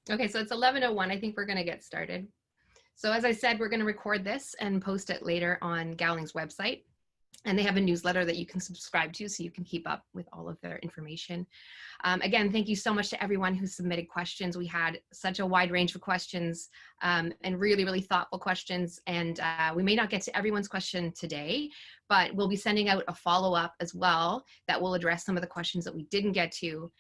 Okay, so it's 11:01. I think we're going to get started. So as I said, we're going to record this and post it later on Gowling's website. And they have a newsletter that you can subscribe to so you can keep up with all of their information. Again, thank you so much to everyone who submitted questions. We had such a wide range of questions and really, really thoughtful questions. And we may not get to everyone's question today, but we'll be sending out a follow-up as well that will address some of the questions that we didn't get to.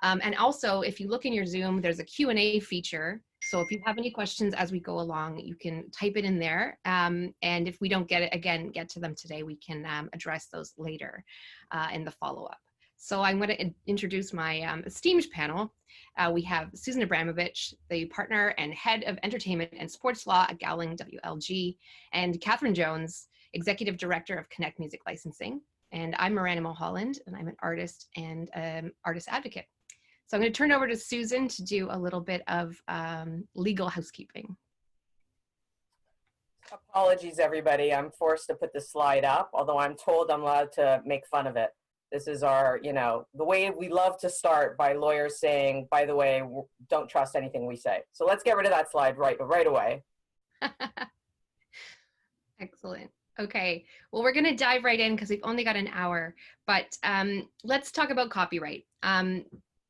And also, if you look in your Zoom, there's a Q&A feature. So if you have any questions as we go along, you can type it in there. And if we don't get to them today, we can address those later in the follow-up. So I'm going to introduce my esteemed panel. We have Susan Abramovitch, the partner and head of entertainment and sports law at Gowling WLG, and Catherine Jones, executive director of Connect Music Licensing. And I'm Miranda Mulholland, and I'm an artist and artist advocate. So I'm going to turn over to Susan to do a little bit of legal housekeeping. Apologies, everybody. I'm forced to put this slide up, although I'm told I'm allowed to make fun of it. This is our, the way we love to start by lawyers saying, by the way, don't trust anything we say. So let's get rid of that slide right away. Excellent. Okay, well, we're going to dive right in because we've only got an hour, but let's talk about copyright.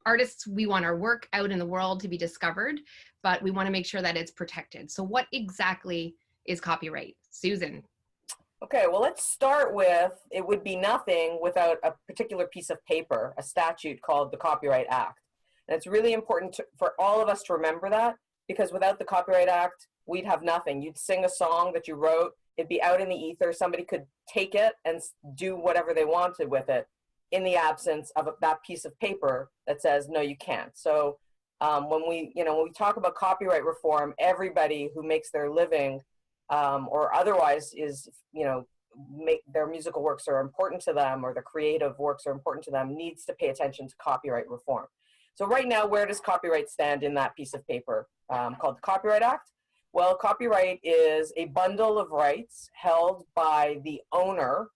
Artists, we want our work out in the world to be discovered, but we want to make sure that it's protected. So what exactly is copyright? Susan. Okay, well, let's start with, it would be nothing without a particular piece of paper, a statute called the Copyright Act. And it's really important for all of us to remember that, because without the Copyright Act, we'd have nothing. You'd sing a song that you wrote, it'd be out in the ether, somebody could take it and do whatever they wanted with it, in the absence of that piece of paper that says, no, you can't. So when we talk about copyright reform, everybody who makes their living or otherwise is, their musical works are important to them or the creative works are important to them, needs to pay attention to copyright reform. So right now, where does copyright stand in that piece of paper called the Copyright Act? Well, copyright is a bundle of rights held by the owner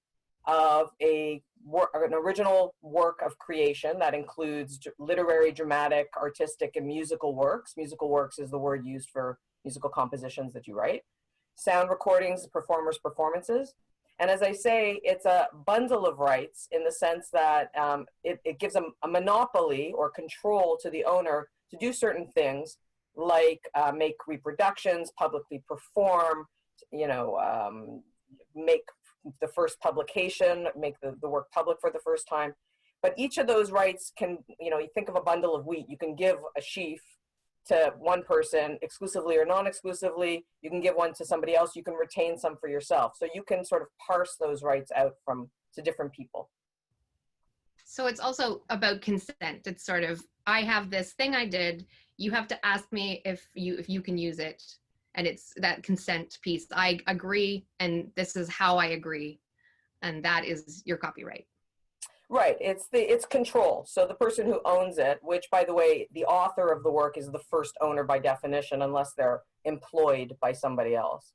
of an original work of creation that includes literary, dramatic, artistic, and musical works. Musical works is the word used for musical compositions that you write. Sound recordings, performers' performances. And as I say, it's a bundle of rights in the sense that it gives a monopoly or control to the owner to do certain things like make reproductions, publicly perform, make the first publication, make the work public for the first time. But each of those rights can, you think of a bundle of wheat, you can give a sheaf to one person exclusively or non-exclusively, you can give one to somebody else, you can retain some for yourself. So you can sort of parse those rights out to different people. So it's also about consent. It's sort of, I have this thing I did, you have to ask me if you can use it. And it's that consent piece. I agree, and this is how I agree, and that is your copyright. Right, it's control. So the person who owns it, which by the way, the author of the work is the first owner by definition, unless they're employed by somebody else.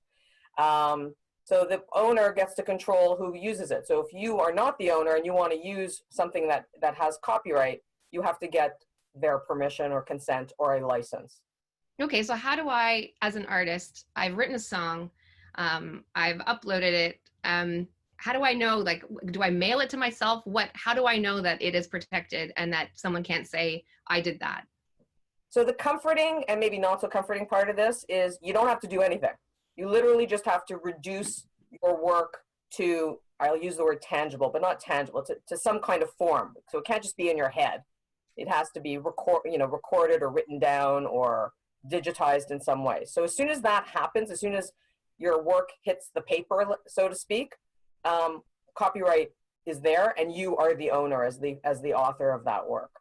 So the owner gets to control who uses it. So if you are not the owner and you want to use something that has copyright, you have to get their permission or consent or a license. Okay, so how do I, as an artist, I've written a song, I've uploaded it, how do I know, like, do I mail it to myself? How do I know that it is protected and that someone can't say, I did that? So the comforting and maybe not so comforting part of this is you don't have to do anything. You literally just have to reduce your work to, I'll use the word tangible, but not tangible, to some kind of form. So it can't just be in your head. It has to be recorded or written down or digitized in some way. So as soon as that happens, as soon as your work hits the paper, so to speak, copyright is there and you are the owner as the author of that work.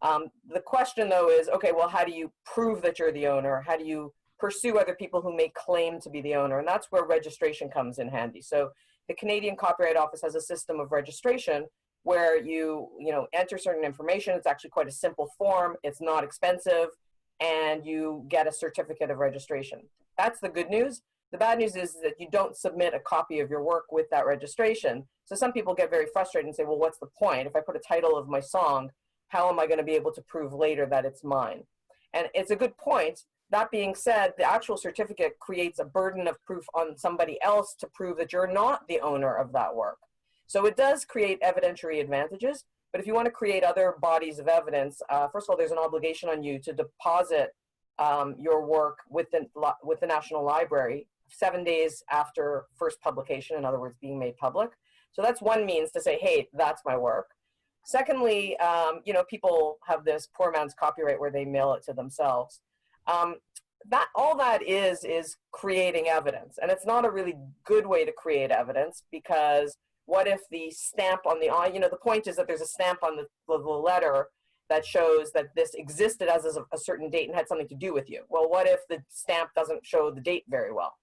The question though is, okay, well, how do you prove that you're the owner? How do you pursue other people who may claim to be the owner? And that's where registration comes in handy. So the Canadian Copyright Office has a system of registration where you enter certain information. It's actually quite a simple form. It's not expensive. And you get a certificate of registration. That's the good news. The bad news is that you don't submit a copy of your work with that registration. So some people get very frustrated and say, well, what's the point? If I put a title of my song, how am I going to be able to prove later that it's mine? And it's a good point. That being said, the actual certificate creates a burden of proof on somebody else to prove that you're not the owner of that work. So it does create evidentiary advantages, but if you want to create other bodies of evidence, first of all, there's an obligation on you to deposit your work with the National Library 7 days after first publication, in other words, being made public. So that's one means to say, hey, that's my work. Secondly, you know, people have this poor man's copyright where they mail it to themselves. All that is creating evidence, and it's not a really good way to create evidence, because what if the stamp on the, you know, the point is that there's a stamp on the letter that shows that this existed as a certain date and had something to do with you. Well, what if the stamp doesn't show the date very well?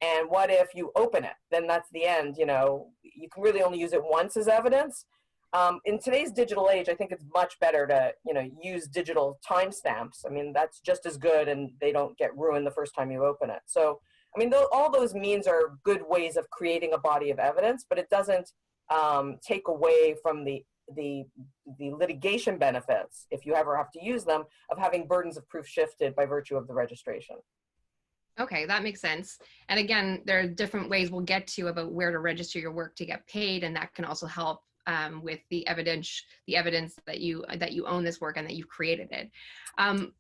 And what if you open it? Then that's the end. You know, you can really only use it once as evidence. In today's digital age, I think it's much better to, you know, use digital timestamps. I mean, that's just as good, and they don't get ruined the first time you open it. So, I mean, all those means are good ways of creating a body of evidence, but it doesn't take away from the litigation benefits, if you ever have to use them, of having burdens of proof shifted by virtue of the registration. Okay, that makes sense. And again, there are different ways we'll get to about where to register your work to get paid, and that can also help with the evidence that you own this work and that you've created it. Miranda,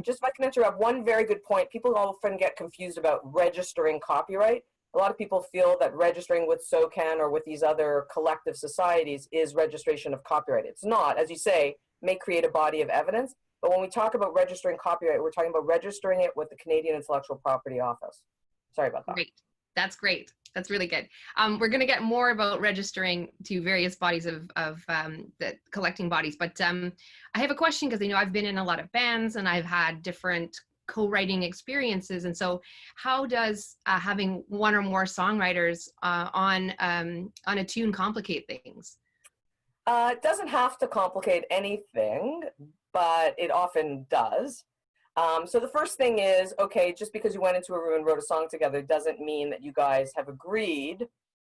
just if I can interrupt, one very good point. People often get confused about registering copyright. A lot of people feel that registering with SOCAN or with these other collective societies is registration of copyright. It's not. As you say, may create a body of evidence. But when we talk about registering copyright, we're talking about registering it with the Canadian Intellectual Property Office. Sorry about that. Great. That's great. That's really good. We're going to get more about registering to various bodies of the collecting bodies. But I have a question, because, you know, I've been in a lot of bands and I've had different co-writing experiences. And so how does having one or more songwriters on a tune complicate things? It doesn't have to complicate anything, but it often does. So the first thing is, okay, just because you went into a room and wrote a song together doesn't mean that you guys have agreed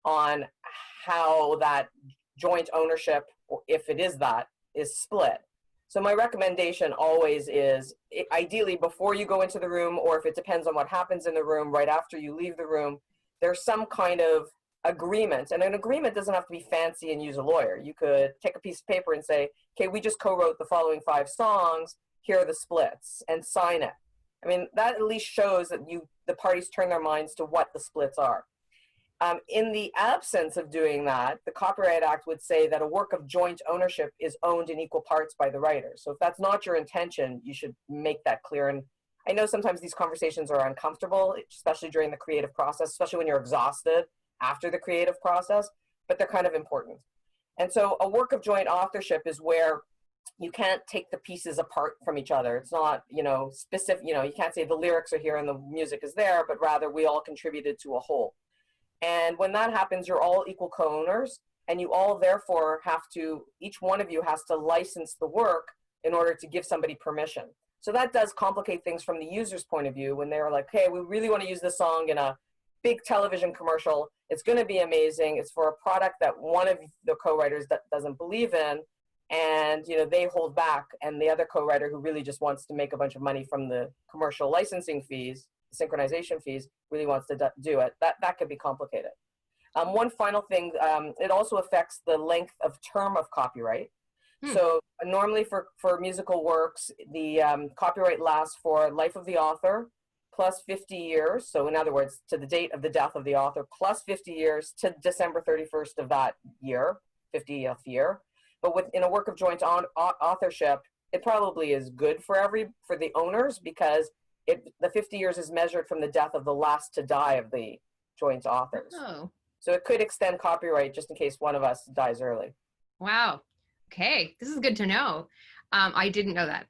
on how that joint ownership, if it is that, is split. So my recommendation always is, ideally before you go into the room, or if it depends on what happens in the room, right after you leave the room, there's some kind of agreement. And an agreement doesn't have to be fancy and use a lawyer. You could take a piece of paper and say, okay, we just co-wrote the following 5 songs. Here are the splits, and sign it. I mean, that at least shows that the parties turn their minds to what the splits are. In the absence of doing that, the Copyright Act would say that a work of joint ownership is owned in equal parts by the writer. So if that's not your intention, you should make that clear. And I know sometimes these conversations are uncomfortable, especially during the creative process, especially when you're exhausted after the creative process, but they're kind of important. And so a work of joint authorship is where you can't take the pieces apart from each other. It's not, you know, specific, you know, you can't say the lyrics are here and the music is there, but rather we all contributed to a whole. And when that happens, you're all equal co-owners, and you all therefore have to, each one of you has to license the work in order to give somebody permission. So that does complicate things from the user's point of view when they're like, hey, we really want to use this song in a big television commercial. It's going to be amazing. It's for a product that one of the co-writers doesn't believe in. And, you know, they hold back, and the other co-writer who really just wants to make a bunch of money from the commercial licensing fees, synchronization fees, really wants to do it. That could be complicated. One final thing, it also affects the length of term of copyright. So normally for musical works, the copyright lasts for life of the author plus 50 years. So in other words, to the date of the death of the author plus 50 years to December 31st of that year, 50th year. But in a work of joint authorship, it probably is good for the owners, because the 50 years is measured from the death of the last to die of the joint authors. Oh. So it could extend copyright just in case one of us dies early. Wow. Okay, this is good to know. I didn't know that.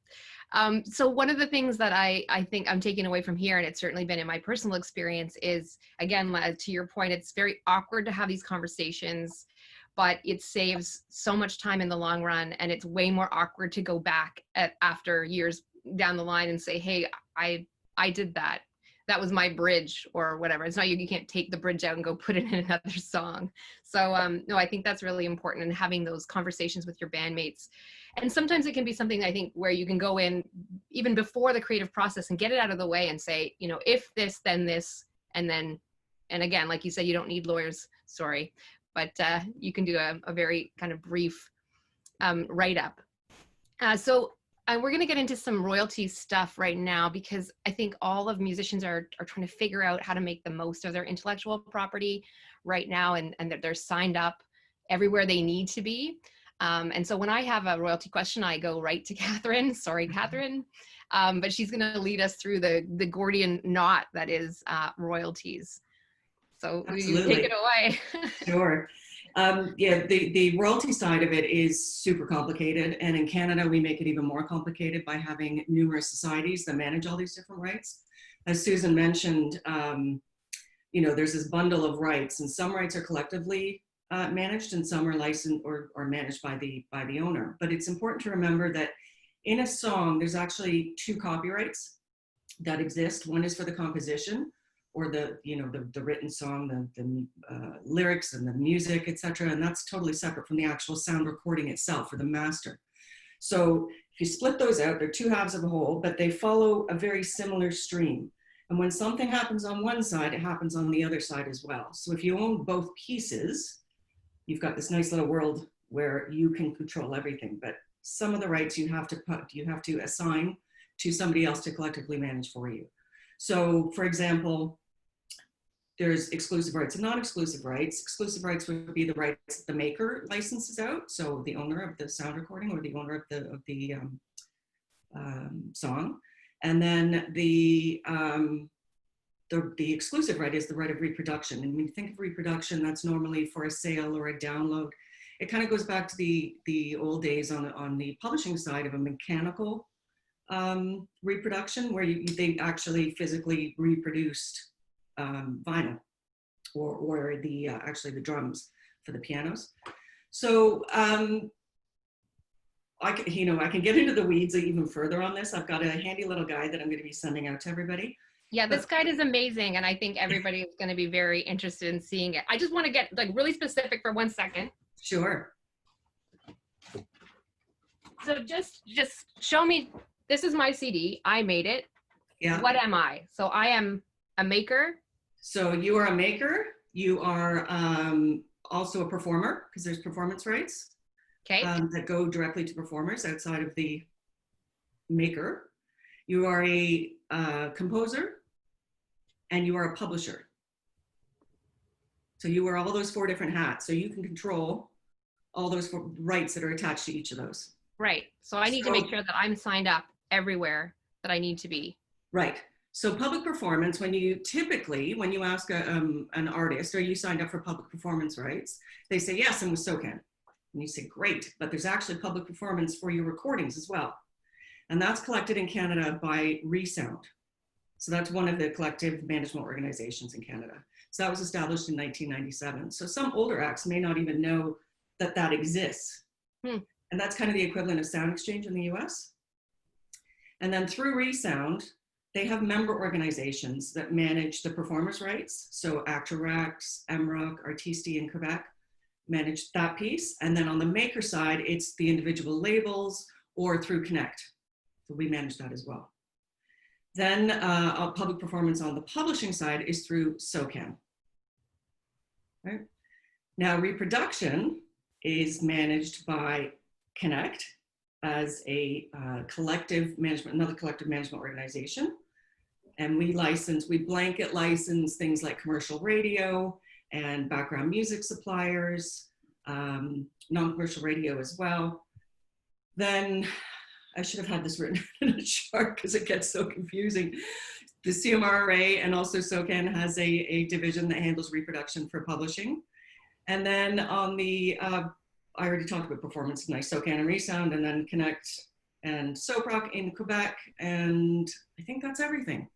So one of the things that I think I'm taking away from here, and it's certainly been in my personal experience, is, again, to your point, it's very awkward to have these conversations, but it saves so much time in the long run, and it's way more awkward to go back after years down the line and say, hey, I did that. that was my bridge or whatever. It's not you can't take the bridge out and go put it in another song. So no, I think that's really important, and having those conversations with your bandmates. And sometimes it can be something, I think, where you can go in even before the creative process and get it out of the way and say, you know, if this, then this, and then, and again, like you said, you don't need lawyers, sorry, but you can do a very kind of brief write-up. So we're going to get into some royalty stuff right now, because I think all of musicians are trying to figure out how to make the most of their intellectual property right now, and that they're signed up everywhere they need to be. And so when I have a royalty question, I go right to Catherine. Sorry, Catherine. But she's going to lead us through the Gordian knot that is royalties. So you take it away. Sure. Yeah, the royalty side of it is super complicated. And in Canada, we make it even more complicated by having numerous societies that manage all these different rights. As Susan mentioned, you know, there's this bundle of rights, and some rights are collectively managed and some are licensed or managed by the owner. But it's important to remember that in a song, there's actually two copyrights that exist. One is for the composition, or the written song, the lyrics and the music, etc. And that's totally separate from the actual sound recording itself, or the master. So if you split those out, they're two halves of a whole, but they follow a very similar stream. And when something happens on one side, it happens on the other side as well. So if you own both pieces, you've got this nice little world where you can control everything. But some of the rights you have to assign to somebody else to collectively manage for you. So for example, there's exclusive rights and non-exclusive rights. Exclusive rights would be the rights the maker licenses out, so the owner of the sound recording or the owner of the song. And then the exclusive right is the right of reproduction. And when you think of reproduction, that's normally for a sale or a download. It kind of goes back to the old days on the publishing side of a mechanical reproduction, where they actually physically reproduced vinyl or actually the drums for the pianos. So I can get into the weeds even further on this. I've got a handy little guide that I'm going to be sending out to everybody. Yeah, this guide is amazing, and I think everybody is going to be very interested in seeing it. I just want to get like really specific for 1 second. Sure. So just show me. This is my CD. I made it. Yeah. What am I? So I am a maker. So you are a maker. You are also a performer, because there's performance rights. Okay. That go directly to performers outside of the maker. You are a composer, and you are a publisher. So you wear all those 4 different hats. So you can control all those 4 rights that are attached to each of those. Right. So I need to make sure that I'm signed up everywhere that I need to be. Right. So public performance, when you ask an artist, are you signed up for public performance rights? They say, yes, and with SOCAN. And you say, great, but there's actually public performance for your recordings as well. And that's collected in Canada by Resound. So that's one of the collective management organizations in Canada. So that was established in 1997. So some older acts may not even know that that exists. And that's kind of the equivalent of Sound Exchange in the US. And then through Resound, they have member organizations that manage the performers' rights. So Actirax, MROC, Artisti in Quebec manage that piece. And then on the maker side, it's the individual labels or through Connect. So we manage that as well. Then public performance on the publishing side is through SOCAN. Right? Now reproduction is managed by Connect as a collective management, another collective management organization. And we blanket license things like commercial radio and background music suppliers, non-commercial radio as well. Then I should have had this written in a chart because it gets so confusing. The CMRRA and also SOCAN has a division that handles reproduction for publishing. And then on the, I already talked about performance tonight, SOCAN and Resound, and then Connect and SOPROC in Quebec. And I think that's everything.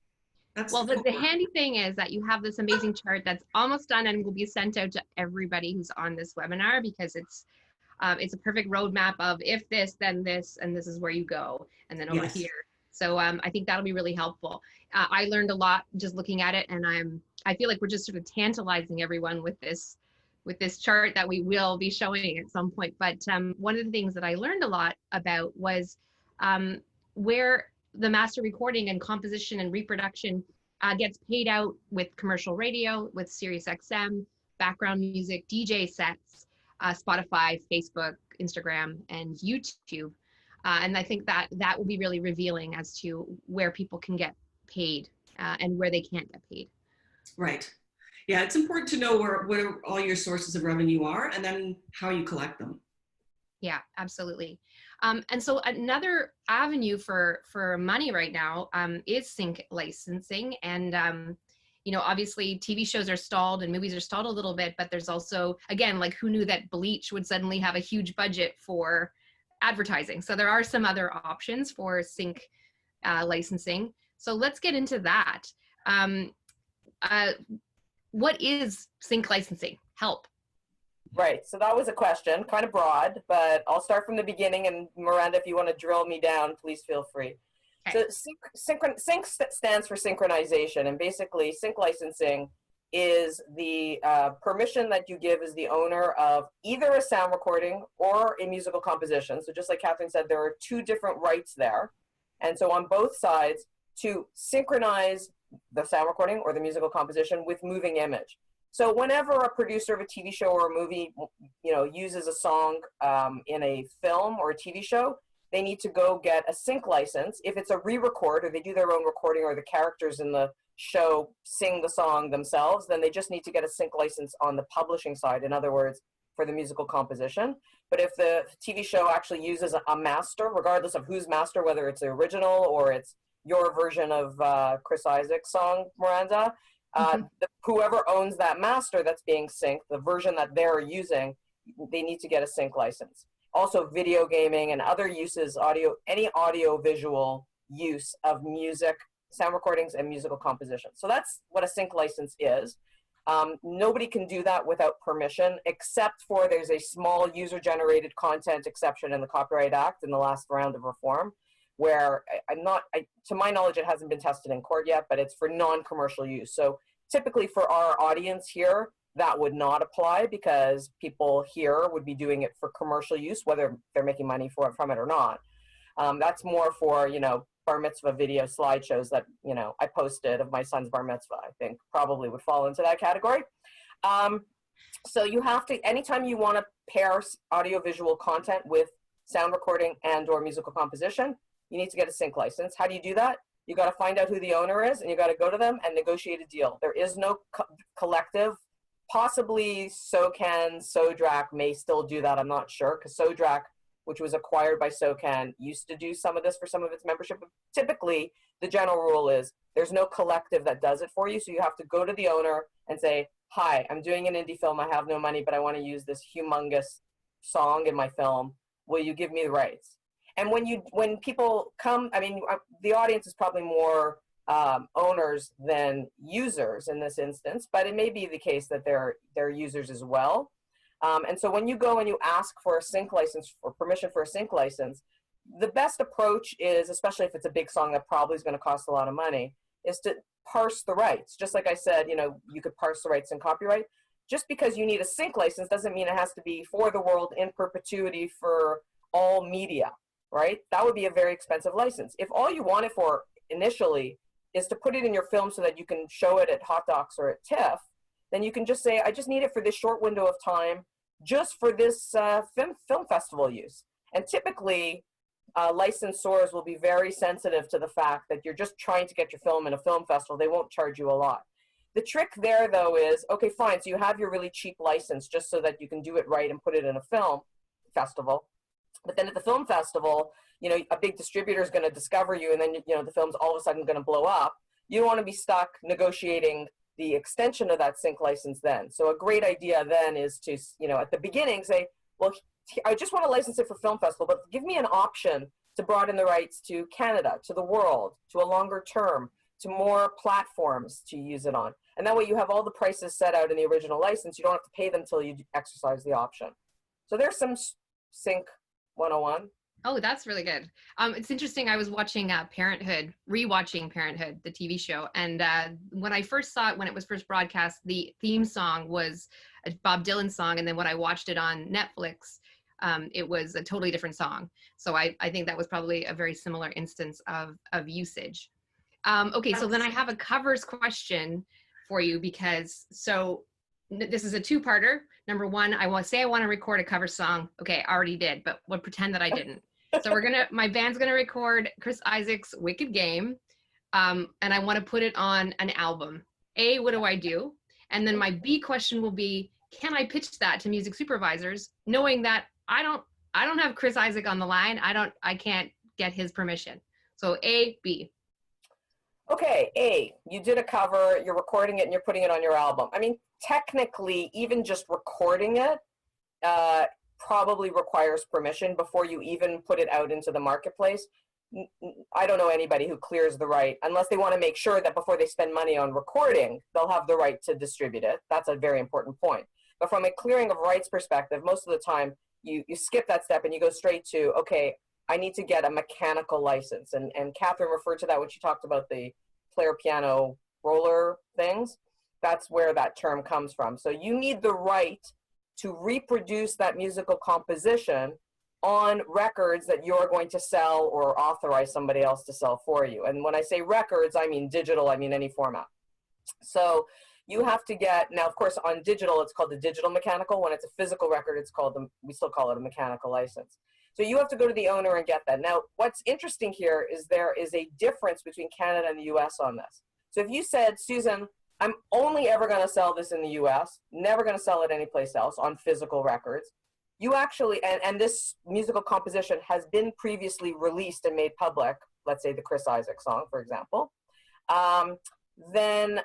Well, the handy thing is that you have this amazing chart that's almost done and will be sent out to everybody who's on this webinar, because it's a perfect roadmap of if this, then this, and this is where you go. And then over here, So I think that'll be really helpful. I learned a lot just looking at it, and I feel like we're just sort of tantalizing everyone with this chart that we will be showing at some point. But one of the things that I learned a lot about was where the master recording and composition and reproduction gets paid out with commercial radio, with Sirius XM, background music, DJ sets, Spotify, Facebook, Instagram, and YouTube. And I think that will be really revealing as to where people can get paid and where they can't get paid. Right. Yeah, it's important to know where all your sources of revenue are and then how you collect them. Yeah, absolutely. And so another avenue for money right now is sync licensing. And, obviously TV shows are stalled and movies are stalled a little bit, but there's also, again, like who knew that Bleach would suddenly have a huge budget for advertising? So there are some other options for sync licensing. So let's get into that. What is sync licensing? Help. Right. So that was a question, kind of broad, but I'll start from the beginning. And Miranda, if you want to drill me down, please feel free. Okay. So sync stands for synchronization. And basically, sync licensing is the permission that you give as the owner of either a sound recording or a musical composition. So just like Catherine said, there are two different rights there. And so on both sides, to synchronize the sound recording or the musical composition with moving image. So whenever a producer of a TV show or a movie, uses a song in a film or a TV show, they need to go get a sync license. If it's a re-record or they do their own recording or the characters in the show sing the song themselves, then they just need to get a sync license on the publishing side. In other words, for the musical composition. But if the TV show actually uses a master, regardless of whose master, whether it's the original or it's your version of Chris Isaak's song, Miranda, whoever owns that master that's being synced, the version that they're using, they need to get a sync license. Also video gaming and other uses, any audio visual use of music, sound recordings, and musical composition. So that's what a sync license is. Nobody can do that without permission, except for there's a small user-generated content exception in the Copyright Act in the last round of reform, where to my knowledge, it hasn't been tested in court yet, but it's for non-commercial use. So typically for our audience here, that would not apply because people here would be doing it for commercial use, whether they're making money from it or not. That's more for, bar mitzvah video slideshows that, I posted of my son's bar mitzvah, I think probably would fall into that category. So you have to, anytime you want to pair audiovisual content with sound recording and or musical composition, you need to get a sync license. How do you do that? You got to find out who the owner is and you got to go to them and negotiate a deal. There is no collective. Possibly SOCAN, SODRAC may still do that. I'm not sure, because SODRAC, which was acquired by SOCAN, used to do some of this for some of its membership. But typically, the general rule is there's no collective that does it for you. So you have to go to the owner and say, hi, I'm doing an indie film. I have no money, but I want to use this humongous song in my film. Will you give me the rights? And when people come, the audience is probably more owners than users in this instance, but it may be the case that they're users as well. And so when you go and you ask for a sync license or permission for a sync license, the best approach is, especially if it's a big song that probably is going to cost a lot of money, is to parse the rights. Just like I said, you could parse the rights in copyright. Just because you need a sync license doesn't mean it has to be for the world in perpetuity for all media, right? That would be a very expensive license. If all you want it for initially is to put it in your film so that you can show it at Hot Docs or at TIFF, then you can just say, I just need it for this short window of time, just for this film festival use. And typically, licensors will be very sensitive to the fact that you're just trying to get your film in a film festival. They won't charge you a lot. The trick there, though, is, okay, fine, so you have your really cheap license just so that you can do it right and put it in a film festival. But then at the film festival, a big distributor is going to discover you, and then, the film's all of a sudden going to blow up. You don't want to be stuck negotiating the extension of that sync license then. So a great idea then is to, at the beginning say, well, I just want to license it for film festival, but give me an option to broaden the rights to Canada, to the world, to a longer term, to more platforms to use it on. And that way you have all the prices set out in the original license. You don't have to pay them until you exercise the option. So there's some sync 101. Oh, that's really good. It's interesting. I was watching Parenthood, rewatching Parenthood, the TV show. And when I first saw it, when it was first broadcast, the theme song was a Bob Dylan song. And then when I watched it on Netflix, it was a totally different song. So I think that was probably a very similar instance of usage. Okay, so then I have a covers question for you because, this is a two-parter. Number one, I want to record a cover song. Okay, I already did, but we'll pretend that I didn't. So my band's gonna record Chris Isaak's Wicked Game, and I want to put it on an album. A, what do I do? And then my B question will be, can I pitch that to music supervisors, knowing that I don't have Chris Isaak on the line. I can't get his permission. So A, B. Okay, A, you did a cover, you're recording it and you're putting it on your album. I mean, technically, even just recording it probably requires permission before you even put it out into the marketplace. I don't know anybody who clears the right, unless they want to make sure that before they spend money on recording, they'll have the right to distribute it. That's a very important point. But from a clearing of rights perspective, most of the time, you skip that step and you go straight to, okay, I need to get a mechanical license. And Catherine referred to that when she talked about the player piano roller things. That's where that term comes from. So you need the right to reproduce that musical composition on records that you're going to sell or authorize somebody else to sell for you. And when I say records, I mean digital, I mean any format. So you have to get, now of course on digital, it's called the digital mechanical. When it's a physical record, it's called, we still call it a mechanical license. So you have to go to the owner and get that. Now, what's interesting here is there is a difference between Canada and the US on this. So if you said, Susan, I'm only ever gonna sell this in the US, never gonna sell it anyplace else on physical records, you actually, and this musical composition has been previously released and made public, let's say the Chris Isaak song, for example, then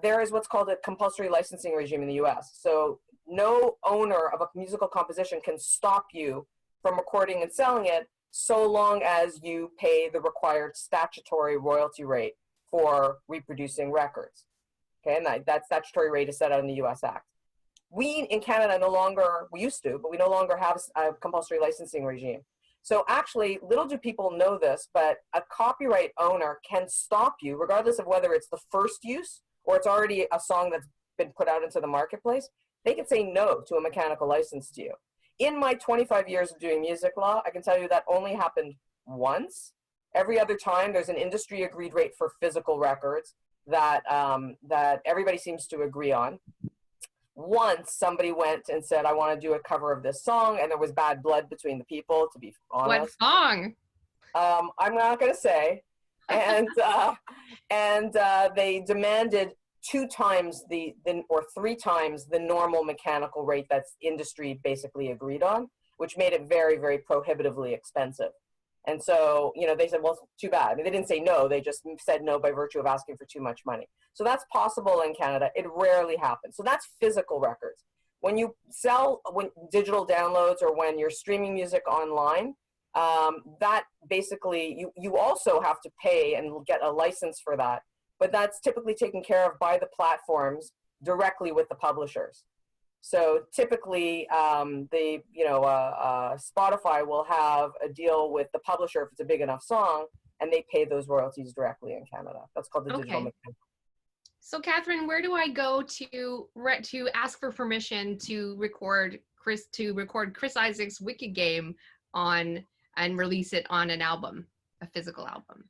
there is what's called a compulsory licensing regime in the US. So no owner of a musical composition can stop you from recording and selling it so long as you pay the required statutory royalty rate for reproducing records. Okay, and that statutory rate is set out in the US Act. We in Canada no longer, we used to, but we no longer have a compulsory licensing regime. So actually, little do people know this, but a copyright owner can stop you, regardless of whether it's the first use or it's already a song that's been put out into the marketplace. They can say no to a mechanical license to you. In my 25 years of doing music law, I can tell you that only happened once. Every other time, there's an industry agreed rate for physical records that, that everybody seems to agree on. Once somebody went and said, I want to do a cover of this song, and there was bad blood between the people, to be honest. What song? I'm not going to say. And, they demanded 2 times or 3 times the normal mechanical rate that's industry basically agreed on, which made it very, very prohibitively expensive. And so, you know, they said, well, too bad. I mean, they didn't say no, they just said no by virtue of asking for too much money. So that's possible in Canada. It rarely happens. So that's physical records. When you sell digital downloads or when you're streaming music online, that basically, you also have to pay and get a license for that. But that's typically taken care of by the platforms directly with the publishers. So typically, Spotify will have a deal with the publisher if it's a big enough song, and they pay those royalties directly in Canada. That's called the digital mechanical. So Catherine, where do I go to ask for permission to record Chris Isaak's Wicked Game and release it on an album, a physical album?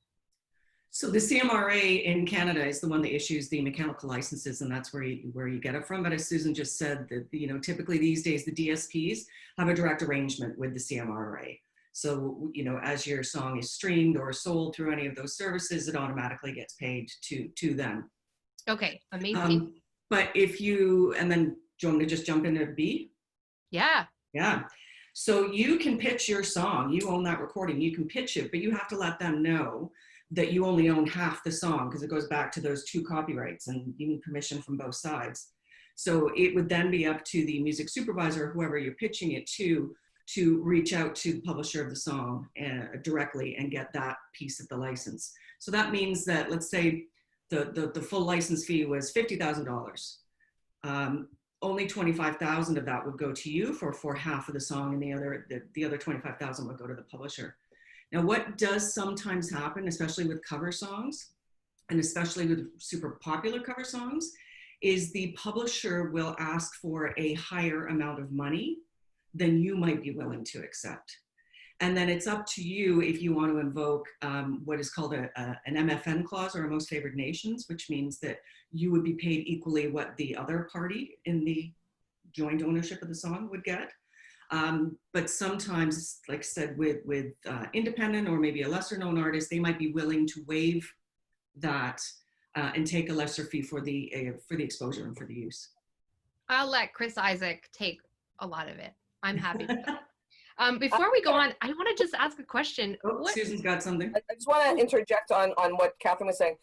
So the CMRA in Canada is the one that issues the mechanical licenses, and that's where you get it from. But as Susan just said, that typically these days the DSPs have a direct arrangement with the CMRA. So as your song is streamed or sold through any of those services, it automatically gets paid to them. Okay, amazing. But if you, and then do you want me to just jump into B? Yeah. Yeah. So you can pitch your song. You own that recording. You can pitch it, but you have to let them know that you only own half the song, because it goes back to those 2 copyrights and you need permission from both sides. So it would then be up to the music supervisor, whoever you're pitching it to reach out to the publisher of the song directly and get that piece of the license. So that means that, let's say the full license fee was $50,000. only 25,000 of that would go to you for half of the song, and the other 25,000 would go to the publisher. Now, what does sometimes happen, especially with cover songs, and especially with super popular cover songs, is the publisher will ask for a higher amount of money than you might be willing to accept. And then it's up to you if you want to invoke what is called an MFN clause, or a most favored nations, which means that you would be paid equally what the other party in the joint ownership of the song would get. But sometimes, like I said, with independent or maybe a lesser known artist, they might be willing to waive that and take a lesser fee for the exposure and for the use. I'll let Chris Isaak take a lot of it. I'm happy to. Before we go on, I want to just ask a question. Oh, Susan's got something. I just want to interject on what Catherine was saying.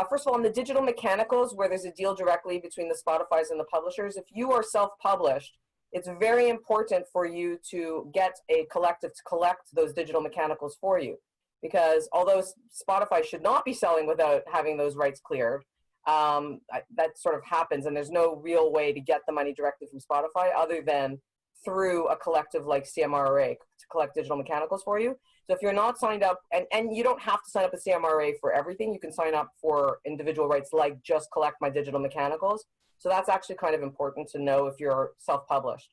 First of all, on the digital mechanicals, where there's a deal directly between the Spotifys and the publishers, if you are self-published, it's very important for you to get a collective to collect those digital mechanicals for you. Because although Spotify should not be selling without having those rights cleared, that sort of happens, and there's no real way to get the money directly from Spotify other than through a collective like CMRA to collect digital mechanicals for you. So if you're not signed up, and you don't have to sign up a CMRA for everything, you can sign up for individual rights like just collect my digital mechanicals. So that's actually kind of important to know if you're self-published.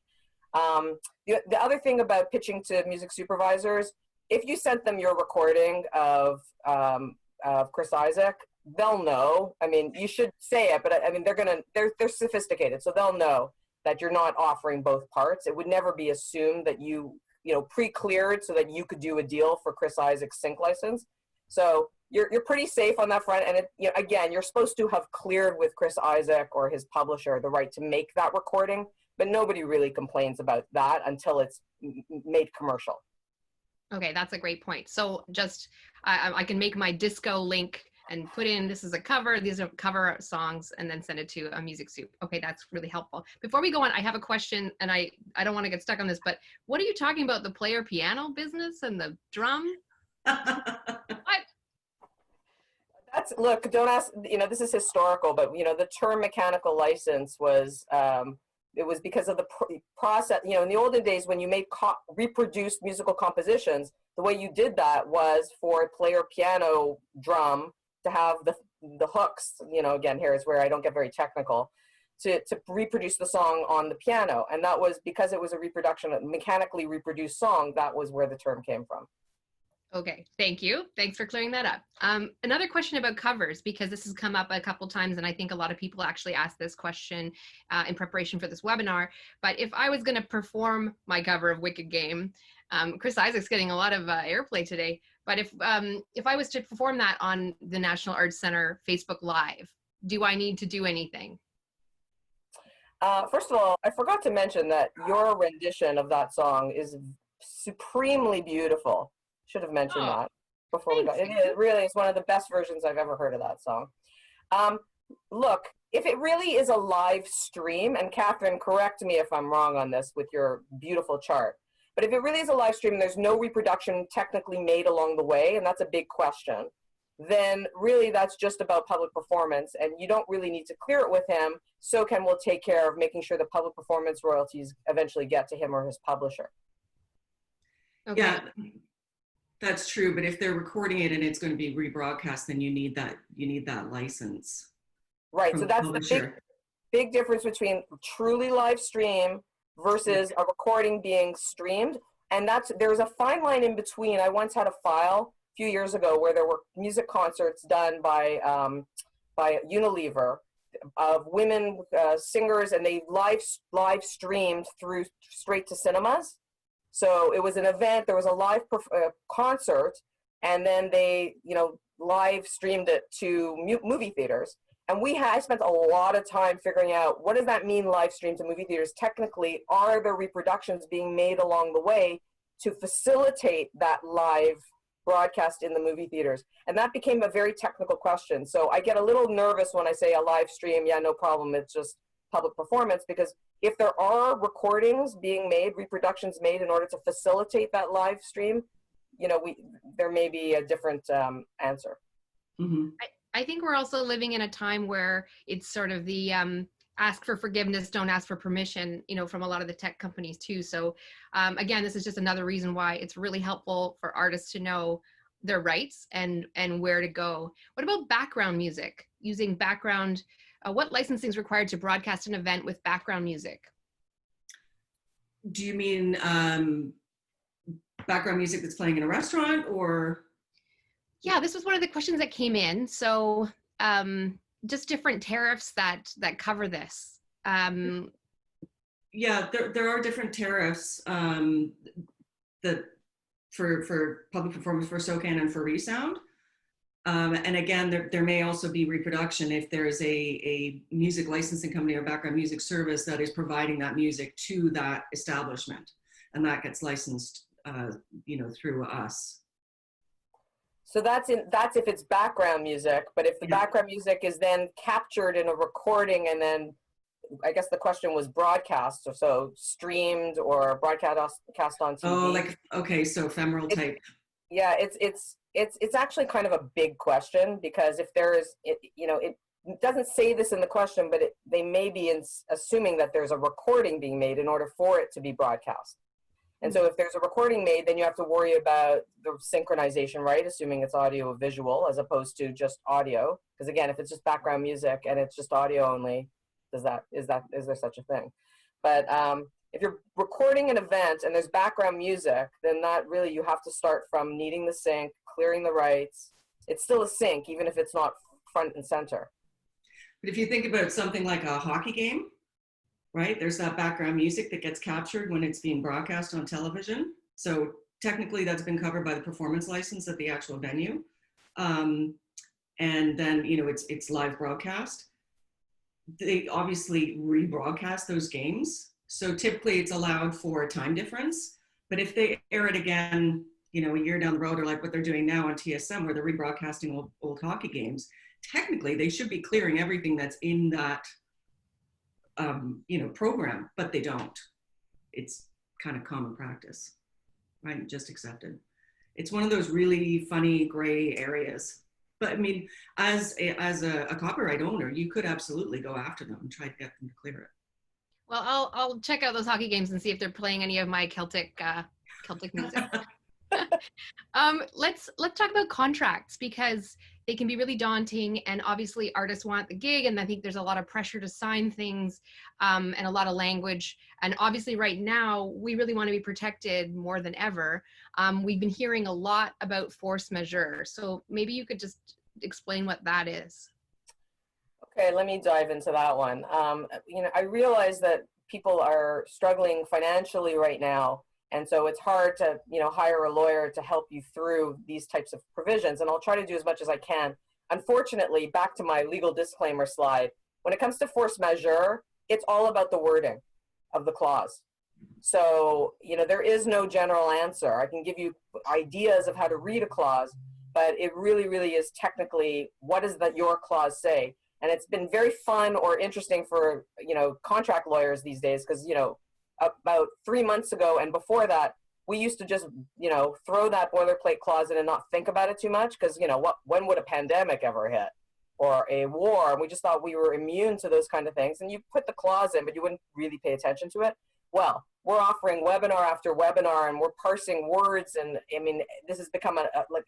The other thing about pitching to music supervisors, if you sent them your recording of Chris Isaak, they'll know. I mean, you should say it, but I mean, they're sophisticated, so they'll know that you're not offering both parts. It would never be assumed that you pre-cleared so that you could do a deal for Chris Isaac's sync license. So you're pretty safe on that front. And again, you're supposed to have cleared with Chris Isaak or his publisher the right to make that recording, but nobody really complains about that until it's made commercial. Okay, that's a great point. So just, I can make my disco link and put in, this is a cover, these are cover songs, and then send it to a music soup. Okay, that's really helpful. Before we go on, I have a question, and I don't want to get stuck on this, but what are you talking about, the player piano business and the drum? What? Look, don't ask, this is historical, but the term mechanical license was, it was because of the process, in the olden days when you made reproduced musical compositions, the way you did that was for a player piano drum to have the hooks, again, here's where I don't get very technical, to reproduce the song on the piano. And that was because it was a mechanically reproduced song, that was where the term came from. Okay, thank you. Thanks for clearing that up. Another question about covers, because this has come up a couple times, and I think a lot of people actually asked this question in preparation for this webinar. But if I was going to perform my cover of Wicked Game, Chris Isaak's getting a lot of airplay today. But if I was to perform that on the National Arts Center Facebook Live, do I need to do anything? First of all, I forgot to mention that your rendition of that song is supremely beautiful. Should have mentioned that before we got it. It really is one of the best versions I've ever heard of that song. Look, if it really is a live stream, and Catherine, correct me if I'm wrong on this with your beautiful chart, but if it really is a live stream and there's no reproduction technically made along the way, and that's a big question, then really that's just about public performance, and you don't really need to clear it with him. SOCAN will take care of making sure the public performance royalties eventually get to him or his publisher. Okay. Yeah. That's true, but if they're recording it and it's going to be rebroadcast, then you need that license. Right. So that's the big difference between truly live stream versus a recording being streamed. And there's a fine line in between. I once had a file a few years ago where there were music concerts done by Unilever of women singers, and they live streamed through straight to cinemas. So it was an event, there was a live concert, and then they, live streamed it to movie theaters. And I spent a lot of time figuring out, what does that mean, live stream to movie theaters? Technically, are there reproductions being made along the way to facilitate that live broadcast in the movie theaters? And that became a very technical question. So I get a little nervous when I say a live stream, yeah, no problem, it's just public performance, because if there are recordings being made, reproductions made in order to facilitate that live stream, there may be a different answer. Mm-hmm. I think we're also living in a time where it's sort of the ask for forgiveness, don't ask for permission, from a lot of the tech companies too. So again, this is just another reason why it's really helpful for artists to know their rights and where to go. What about background music? Using background, what licensing is required to broadcast an event with background music? Do you mean background music that's playing in a restaurant, or? Yeah, this was one of the questions that came in. So just different tariffs that cover this. Yeah, there are different tariffs that for public performance, for SOCAN and for resound. And again, there may also be reproduction if there's a music licensing company or background music service that is providing that music to that establishment, and that gets licensed, through us. So that's if it's background music, but if the background music is then captured in a recording and then, I guess the question was broadcast, so streamed or broadcast on TV. Oh, okay, so ephemeral type. Yeah, it's actually kind of a big question, because if there is, it doesn't say this in the question, but they may be assuming that there's a recording being made in order for it to be broadcast. And so if there's a recording made, then you have to worry about the synchronization, right? Assuming it's audio visual as opposed to just audio. Because again, if it's just background music and it's just audio only, is there such a thing? But if you're recording an event and there's background music, then that really, you have to start from needing the sync, clearing the rights. It's still a sync, even if it's not front and center. But if you think about something like a hockey game, right? There's that background music that gets captured when it's being broadcast on television. So technically that's been covered by the performance license at the actual venue. And then, it's live broadcast. They obviously rebroadcast those games. So typically it's allowed for a time difference. But if they air it again, a year down the road, or like what they're doing now on TSM, where they're rebroadcasting old hockey games, technically they should be clearing everything that's in that program, but they don't. It's kind of common practice, right? Just accepted. It's one of those really funny gray areas. But I mean, as a copyright owner, you could absolutely go after them and try to get them to clear it. Well, I'll check out those hockey games and see if they're playing any of my Celtic music. Let's talk about contracts, because they can be really daunting, and obviously artists want the gig, and I think there's a lot of pressure to sign things and a lot of language. And obviously right now we really want to be protected more than ever. We've been hearing a lot about force majeure, so maybe you could just explain what that is. Okay, let me dive into that one. I realize that people are struggling financially right now, and so it's hard to, hire a lawyer to help you through these types of provisions, and I'll try to do as much as I can. Unfortunately, back to my legal disclaimer slide, when it comes to force majeure, it's all about the wording of the clause. So, there is no general answer. I can give you ideas of how to read a clause, but it really, really is technically, what does your clause say? And it's been very fun or interesting for, contract lawyers these days, because, about 3 months ago and before that, we used to just, throw that boilerplate clause in and not think about it too much, because, when would a pandemic ever hit, or a war? And we just thought we were immune to those kind of things. And you put the clause in, but you wouldn't really pay attention to it. Well, we're offering webinar after webinar, and we're parsing words. And I mean, this has become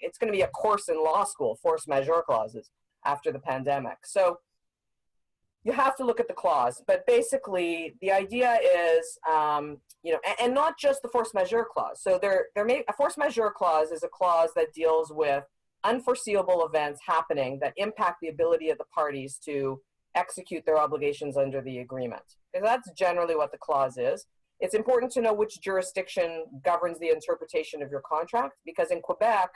it's going to be a course in law school, force majeure clauses, after the pandemic. So you have to look at the clause, but basically the idea is, and not just the force majeure clause. So a force majeure clause is a clause that deals with unforeseeable events happening that impact the ability of the parties to execute their obligations under the agreement. Because that's generally what the clause is. It's important to know which jurisdiction governs the interpretation of your contract, because in Quebec,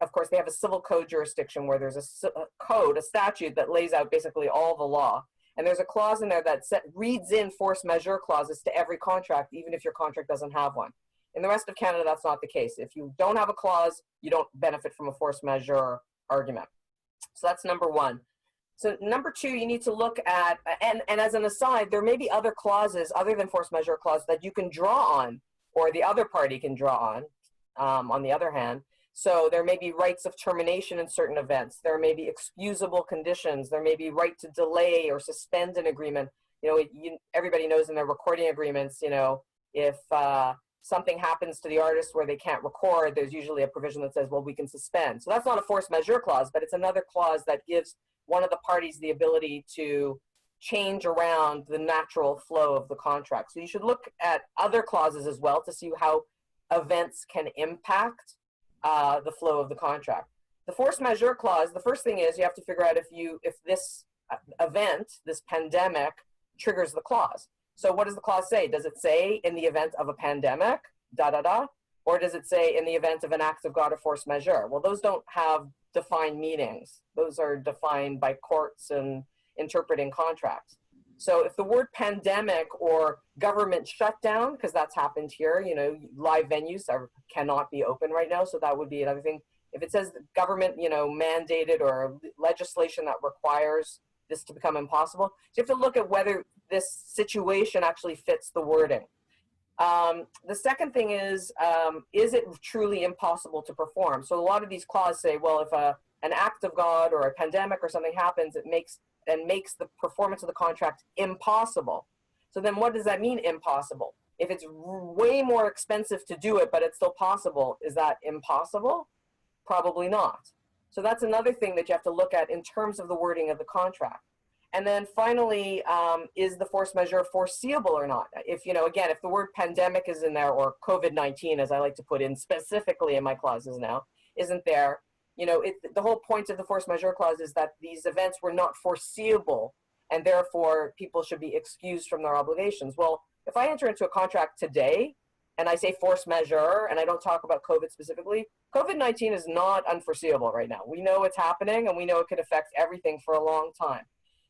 of course, they have a civil code jurisdiction where there's a statute that lays out basically all the law. And there's a clause in there that reads in force majeure clauses to every contract, even if your contract doesn't have one. In the rest of Canada, that's not the case. If you don't have a clause, you don't benefit from a force majeure argument. So that's number one. So number two, you need to look at, and as an aside, there may be other clauses other than force majeure clause that you can draw on, or the other party can draw on the other hand. So there may be rights of termination in certain events. There may be excusable conditions. There may be right to delay or suspend an agreement. Everybody knows in their recording agreements, if something happens to the artist where they can't record, there's usually a provision that says, well, we can suspend. So that's not a force majeure clause, but it's another clause that gives one of the parties the ability to change around the natural flow of the contract. So you should look at other clauses as well to see how events can impact the flow of the contract. The force majeure clause, the first thing is you have to figure out if this event, this pandemic, triggers the clause. So what does the clause say? Does it say in the event of a pandemic, or does it say in the event of an act of God or force majeure? Well, those don't have defined meanings. Those are defined by courts and interpreting contracts. So if the word pandemic or government shutdown, because that's happened here, live venues cannot be open right now, so that would be another thing. If it says government, mandated or legislation that requires this to become impossible, so you have to look at whether this situation actually fits the wording. The second thing is it truly impossible to perform? So a lot of these clauses say, well, if an act of God or a pandemic or something happens, it makes the performance of the contract impossible. So then what does that mean, impossible? If it's way more expensive to do it, but it's still possible, is that impossible? Probably not. So that's another thing that you have to look at in terms of the wording of the contract. And then finally, is the force majeure foreseeable or not? If, again, if the word pandemic is in there, or COVID-19, as I like to put in specifically in my clauses now, isn't there, the whole point of the force majeure clause is that these events were not foreseeable, and therefore people should be excused from their obligations. Well, if I enter into a contract today and I say force majeure and I don't talk about COVID specifically, COVID-19 is not unforeseeable right now. We know it's happening and we know it could affect everything for a long time.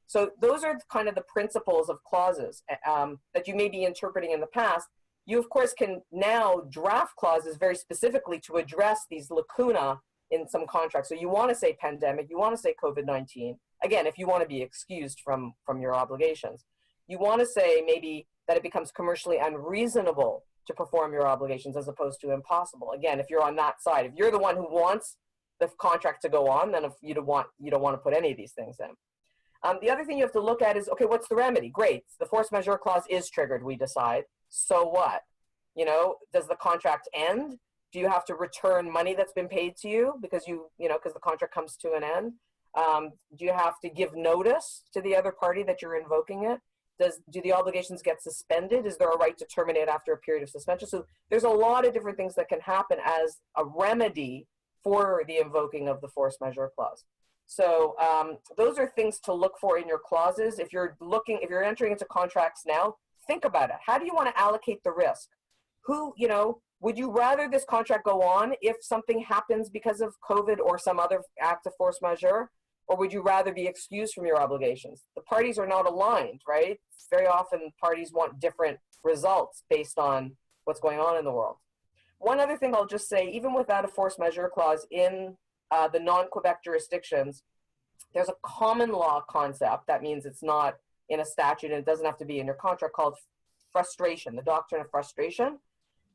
So those are kind of the principles of clauses that you may be interpreting in the past. You, of course, can now draft clauses very specifically to address these lacuna in some contracts. So you want to say pandemic, you want to say COVID-19. Again, if you want to be excused from your obligations. You want to say maybe that it becomes commercially unreasonable to perform your obligations as opposed to impossible. Again, if you're on that side, if you're the one who wants the contract to go on, then if you don't want to put any of these things in. The other thing you have to look at is, okay, what's the remedy? Great, the force majeure clause is triggered, we decide. So what? Does the contract end? Do you have to return money that's been paid to you because because the contract comes to an end? Do you have to give notice to the other party that you're invoking it? Do the obligations get suspended? Is there a right to terminate after a period of suspension? So there's a lot of different things that can happen as a remedy for the invoking of the force majeure clause. So those are things to look for in your clauses. If you're entering into contracts now, think about it. How do you want to allocate the risk? Would you rather this contract go on if something happens because of COVID or some other act of force majeure? Or would you rather be excused from your obligations? The parties are not aligned, right? Very often parties want different results based on what's going on in the world. One other thing I'll just say, even without a force majeure clause in the non-Quebec jurisdictions, there's a common law concept. That means it's not in a statute and it doesn't have to be in your contract, called frustration, the doctrine of frustration,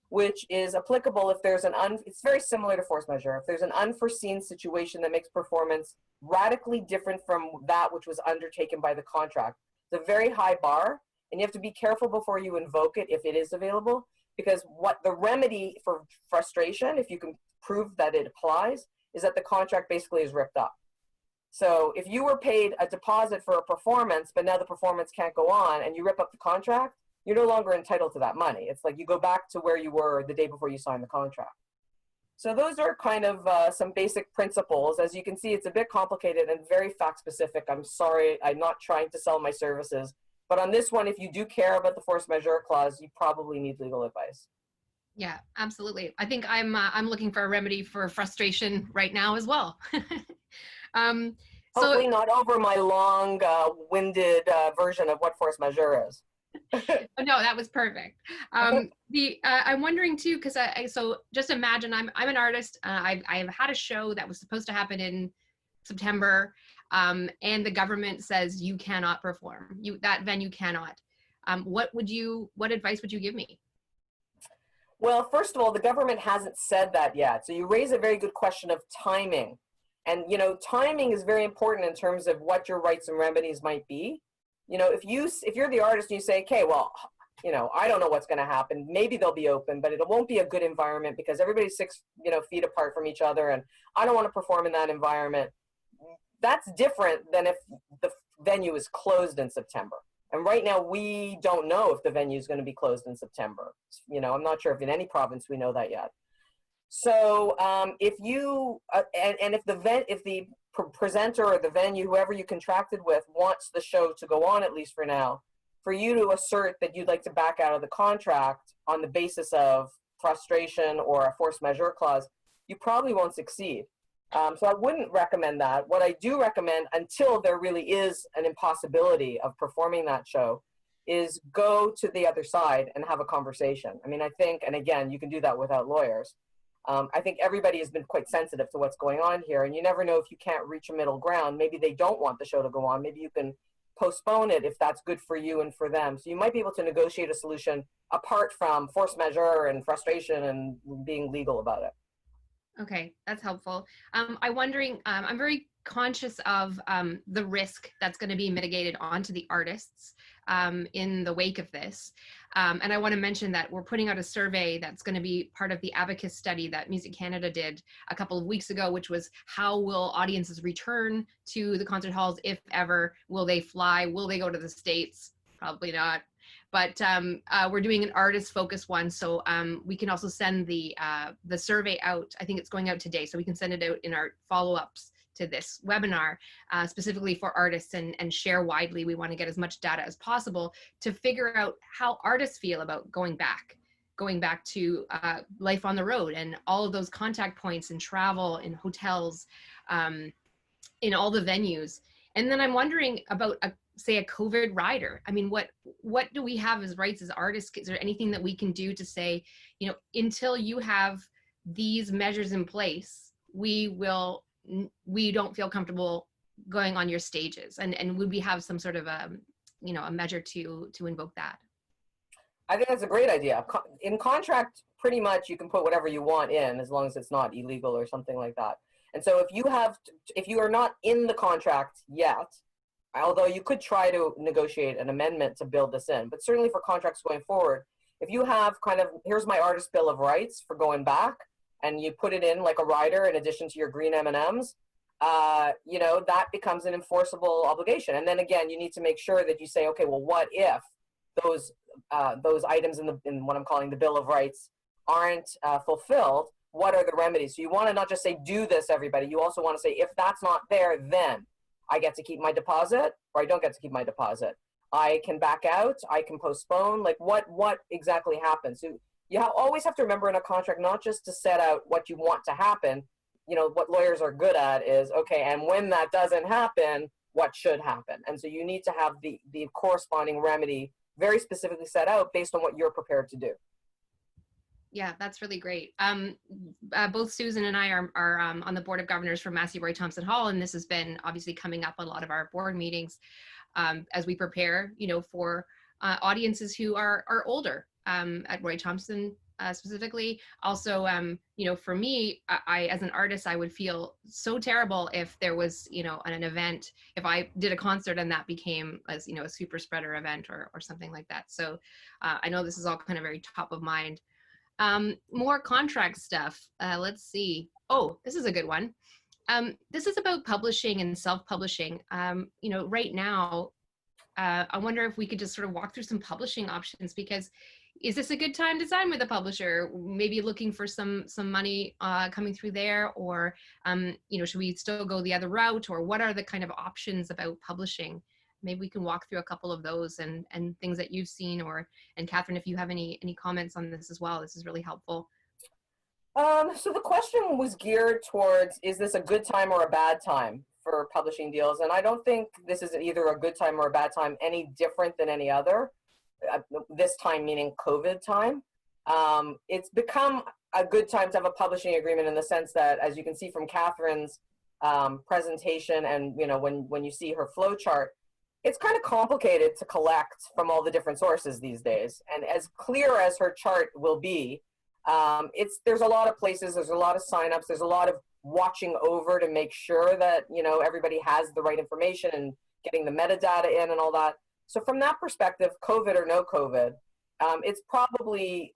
which is applicable if there's it's very similar to force majeure. If there's an unforeseen situation that makes performance radically different from that which was undertaken by the contract. It's a very high bar, and you have to be careful before you invoke it if it is available, because what the remedy for frustration, if you can prove that it applies, is that the contract basically is ripped up. So if you were paid a deposit for a performance, but now the performance can't go on, and you rip up the contract, you're no longer entitled to that money. It's like you go back to where you were the day before you signed the contract. So those are kind of some basic principles. As you can see, it's a bit complicated and very fact specific. I'm sorry, I'm not trying to sell my services. But on this one, if you do care about the force majeure clause, you probably need legal advice. Yeah, absolutely. I think I'm looking for a remedy for frustration right now as well. Hopefully not over my long, winded version of what force majeure is. Oh, no, that was perfect. I'm wondering too, because so just imagine I'm an artist. I have had a show that was supposed to happen in September, and the government says you cannot perform. That venue cannot. What advice would you give me? Well, first of all, the government hasn't said that yet. So you raise a very good question of timing. And, you know, timing is very important in terms of what your rights and remedies might be. You know, if you're the artist and you say, okay, well, you know, I don't know what's going to happen. Maybe they'll be open, but it won't be a good environment because everybody's 6, feet apart from each other, and I don't want to perform in that environment. That's different than if the venue is closed in September. And right now, we don't know if the venue is going to be closed in September. You know, I'm not sure if in any province we know that yet. So if you and if the presenter or the venue, whoever you contracted with, wants the show to go on, at least for now, for you to assert that you'd like to back out of the contract on the basis of frustration or a force majeure clause, you probably won't succeed. So I wouldn't recommend that. What I do recommend, until there really is an impossibility of performing that show, is go to the other side and have a conversation. I mean, I think, and again, you can do that without lawyers. I think everybody has been quite sensitive to what's going on here, and you never know if you can't reach a middle ground. Maybe they don't want the show to go on. Maybe you can postpone it if that's good for you and for them. So you might be able to negotiate a solution apart from force majeure and frustration and being legal about it. Okay, that's helpful. I'm very conscious of the risk that's going to be mitigated onto the artists in the wake of this. And I want to mention that we're putting out a survey that's going to be part of the advocacy study that Music Canada did a couple of weeks ago, which was how will audiences return to the concert halls, if ever? Will they fly? Will they go to the States? Probably not. But we're doing an artist-focused one, so we can also send the survey out. I think it's going out today, so we can send it out in our follow-ups to this webinar, specifically for artists, and share widely. We want to get as much data as possible to figure out how artists feel about going back to life on the road and all of those contact points and travel in hotels, in all the venues. And then I'm wondering about say a COVID rider. I mean, what do we have as rights as artists? Is there anything that we can do to say, until you have these measures in place, we don't feel comfortable going on your stages? And would we have some sort of a measure to invoke that? I think that's a great idea. In contract, pretty much you can put whatever you want in, as long as it's not illegal or something like that. And so if you are not in the contract yet, although you could try to negotiate an amendment to build this in, but certainly for contracts going forward, if you have here's my artist bill of rights for going back, and you put it in like a rider in addition to your green M&Ms, that becomes an enforceable obligation. And then again, you need to make sure that you say, okay, well, what if those items in what I'm calling the bill of rights aren't fulfilled? What are the remedies? So you want to not just say, do this, everybody. You also want to say, if that's not there, then I get to keep my deposit, or I don't get to keep my deposit. I can back out, I can postpone, like what exactly happens? So you always have to remember in a contract, not just to set out what you want to happen. What lawyers are good at is, okay, and when that doesn't happen, what should happen? And so you need to have the corresponding remedy very specifically set out based on what you're prepared to do. Yeah, that's really great. Both Susan and I are on the board of governors for Massey Roy Thompson Hall, and this has been obviously coming up a lot of our board meetings as we prepare, for audiences who are older at Roy Thompson specifically. Also, for me, I as an artist, I would feel so terrible if there was, an event, if I did a concert and that became as a super spreader event or something like that. So I know this is all kind of very top of mind. More contract stuff. Let's see. Oh, this is a good one. This is about publishing and self-publishing. Right now, I wonder if we could just sort of walk through some publishing options, because is this a good time to sign with a publisher? Maybe looking for some money coming through there, or should we still go the other route, or what are the kind of options about publishing? Maybe we can walk through a couple of those and things that you've seen, and Catherine, if you have any comments on this as well, this is really helpful. So the question was geared towards, is this a good time or a bad time for publishing deals? And I don't think this is either a good time or a bad time any different than any other. This time meaning COVID time. It's become a good time to have a publishing agreement in the sense that, as you can see from Catherine's presentation, and when you see her flow chart, it's kind of complicated to collect from all the different sources these days. And as clear as her chart will be, There's a lot of places, there's a lot of signups, there's a lot of watching over to make sure that, you know, everybody has the right information and getting the metadata in and all that. So from that perspective, COVID or no COVID, it's probably,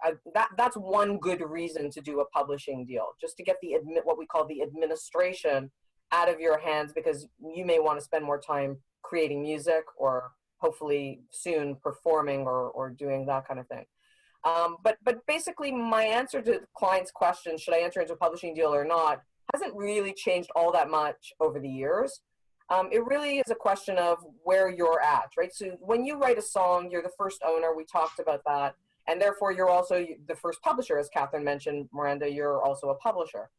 that's one good reason to do a publishing deal, just to get what we call the administration out of your hands, because you may want to spend more time creating music or hopefully soon performing or doing that kind of thing. But basically my answer to the client's question, should I enter into a publishing deal or not, hasn't really changed all that much over the years. It really is a question of where you're at, right? So when you write a song, you're the first owner, we talked about that, and therefore you're also the first publisher, as Catherine mentioned. Miranda, you're also a publisher.